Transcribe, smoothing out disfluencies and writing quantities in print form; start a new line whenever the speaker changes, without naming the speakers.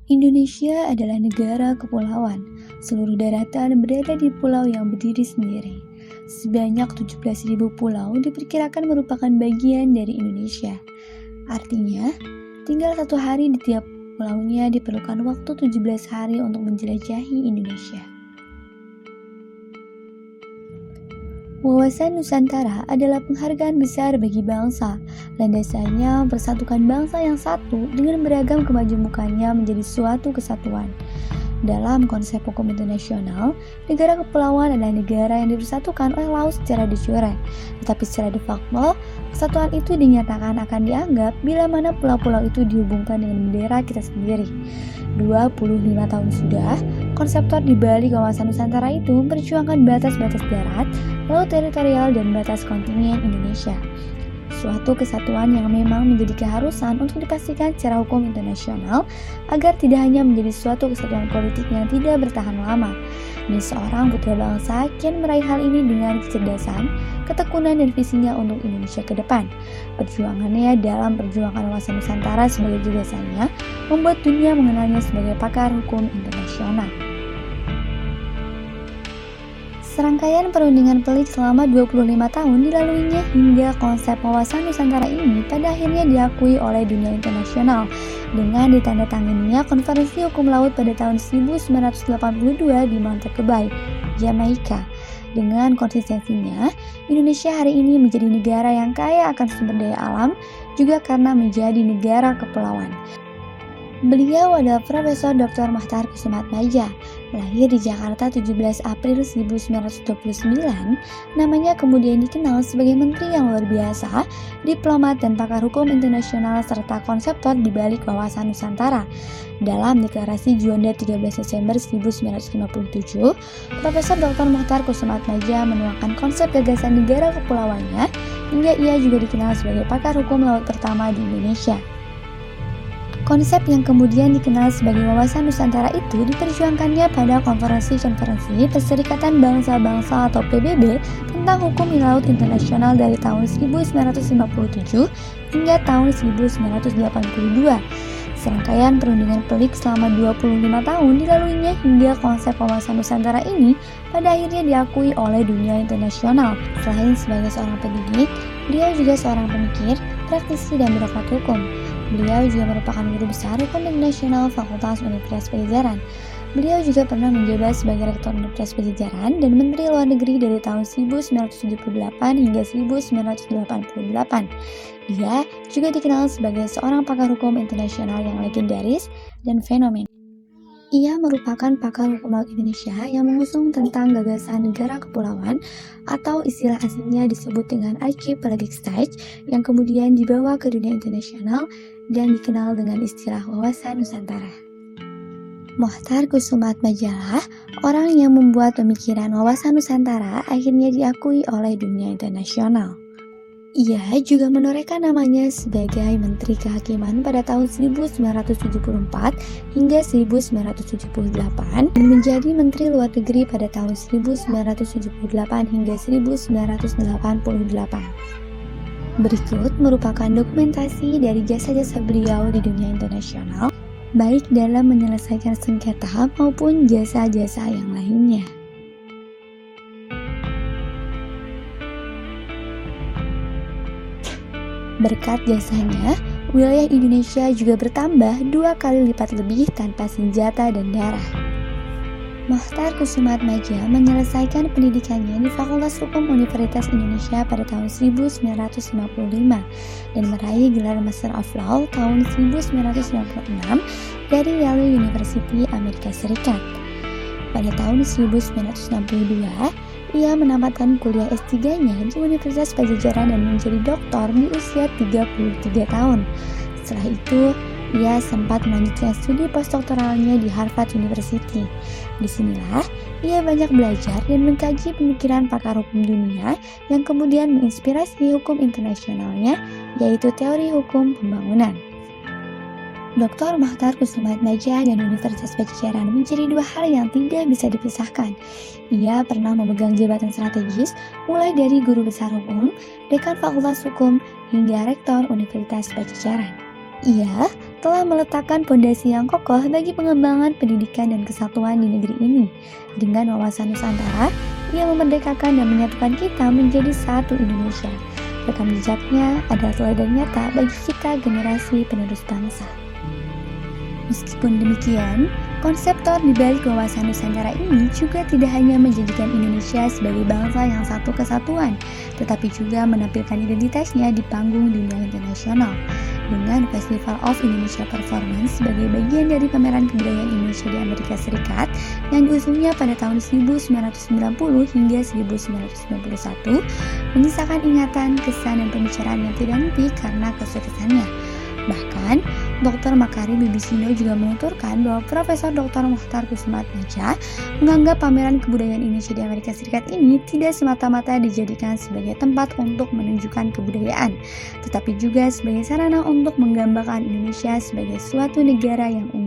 Indonesia adalah negara kepulauan. Seluruh daratan berada di pulau yang berdiri sendiri. Sebanyak 17.000 pulau diperkirakan merupakan bagian dari Indonesia. Artinya, tinggal 1 hari di tiap pulaunya diperlukan waktu 17 hari untuk menjelajahi Indonesia. Wawasan Nusantara adalah penghargaan besar bagi bangsa. Landasannya mempersatukan bangsa yang satu dengan beragam kemajemukannya menjadi suatu kesatuan. Dalam konsep hukum internasional, negara kepulauan adalah negara yang dipersatukan oleh laut secara de jure. Tetapi secara de facto, kesatuan itu dinyatakan akan dianggap bila mana pulau-pulau itu dihubungkan dengan bendera kita sendiri. 25 tahun sudah, konseptor di balik kawasan Nusantara itu memperjuangkan batas-batas darat, laut teritorial, dan batas kontinen Indonesia. Suatu kesatuan yang memang menjadi keharusan untuk dipastikan secara hukum internasional agar tidak hanya menjadi suatu kesatuan politik yang tidak bertahan lama. Dan seorang putra bangsa kian meraih hal ini dengan kecerdasan, ketekunan, dan visinya untuk Indonesia ke depan. Perjuangannya dalam perjuangan wawasan Nusantara sebagai gagasannya membuat dunia mengenalnya sebagai pakar hukum internasional. Serangkaian perundingan pelik selama 25 tahun dilaluinya hingga konsep wawasan Nusantara ini pada akhirnya diakui oleh dunia internasional dengan ditandatanganinya Konferensi Hukum Laut pada tahun 1982 di Montego Bay, Jamaika. Dengan konsistensinya, Indonesia hari ini menjadi negara yang kaya akan sumber daya alam juga karena menjadi negara kepulauan. Beliau adalah Profesor Dr. Mohtar Kusumaatmadja, lahir di Jakarta 17 April 1929. Namanya kemudian dikenal sebagai menteri yang luar biasa, diplomat dan pakar hukum internasional serta konseptor di balik wawasan Nusantara. Dalam deklarasi Juanda 13 Desember 1957, Profesor Dr. Mohtar Kusumaatmadja menuangkan konsep gagasan negara kepulauannya hingga ia juga dikenal sebagai pakar hukum laut pertama di Indonesia. Konsep yang kemudian dikenal sebagai wawasan Nusantara itu diperjuangkannya pada konferensi-konferensi Perserikatan Bangsa-Bangsa atau PBB tentang hukum di laut internasional dari tahun 1957 hingga tahun 1982. Serangkaian perundingan pelik selama 25 tahun dilaluinya hingga konsep wawasan Nusantara ini pada akhirnya diakui oleh dunia internasional. Selain sebagai seorang pendidik, beliau juga seorang pemikir, praktisi, dan birokrat hukum. Beliau juga merupakan guru besar hukum internasional Fakultas Universitas Pajajaran. Beliau juga pernah menjabat sebagai Rektor Universitas Pajajaran dan Menteri Luar Negeri dari tahun 1978 hingga 1988. Dia juga dikenal sebagai seorang pakar hukum internasional yang legendaris dan fenomenal. Ia merupakan pakar hukum laut Indonesia yang mengusung tentang gagasan negara kepulauan atau istilah aslinya disebut dengan Archipelagic State yang kemudian dibawa ke dunia internasional dan dikenal dengan istilah wawasan Nusantara. Mohtar Kusumaatmadja orang yang membuat pemikiran wawasan Nusantara akhirnya diakui oleh dunia internasional. Ia juga menorehkan namanya sebagai Menteri Kehakiman pada tahun 1974 hingga 1978 dan menjadi Menteri Luar Negeri pada tahun 1978 hingga 1988. Berikut merupakan dokumentasi dari jasa-jasa beliau di dunia internasional, baik dalam menyelesaikan sengketa maupun jasa-jasa yang lainnya. Berkat jasanya, wilayah Indonesia juga bertambah 2 kali lipat lebih tanpa senjata dan darah. Mohtar Kusumaatmadja menyelesaikan pendidikannya di Fakultas Hukum Universitas Indonesia pada tahun 1955 dan meraih gelar Master of Law tahun 1996 dari Yale University, Amerika Serikat. Pada tahun 1962, ia menamatkan kuliah S3-nya di Universitas Pajajaran dan menjadi doktor di usia 33 tahun. Setelah itu, ia sempat melanjutkan studi postdoktoralnya di Harvard University. Disinilah ia banyak belajar dan mengkaji pemikiran pakar hukum dunia yang kemudian menginspirasi hukum internasionalnya, yaitu teori hukum pembangunan. Dr. Mohtar Kusumaatmadja dan Universitas Pajajaran menjadi 2 hal yang tidak bisa dipisahkan. Ia pernah memegang jabatan strategis mulai dari guru besar hukum, dekan Fakultas Hukum, hingga rektor Universitas Pajajaran. Ia telah meletakkan fondasi yang kokoh bagi pengembangan pendidikan dan kesatuan di negeri ini. Dengan wawasan Nusantara, ia memerdekakan dan menyatukan kita menjadi satu Indonesia. Rekam jejaknya adalah teladan nyata bagi kita generasi penerus bangsa. Meskipun demikian, konseptor di balik wawasan Nusantara ini juga tidak hanya menjadikan Indonesia sebagai bangsa yang satu kesatuan, tetapi juga menampilkan identitasnya di panggung dunia internasional. Dengan Festival of Indonesia Performance sebagai bagian dari pameran kebudayaan Indonesia di Amerika Serikat yang diusungnya pada tahun 1990 hingga 1991, menyisakan ingatan, kesan, dan pembicaraan yang tidak henti karena kesuksesannya. Bahkan, Dr. Makarim Bibisino juga menuturkan bahwa Profesor Dr. Mokhtar Kussumaatmadja menganggap pameran kebudayaan Indonesia di Amerika Serikat ini tidak semata-mata dijadikan sebagai tempat untuk menunjukkan kebudayaan, tetapi juga sebagai sarana untuk menggambarkan Indonesia sebagai suatu negara yang unggul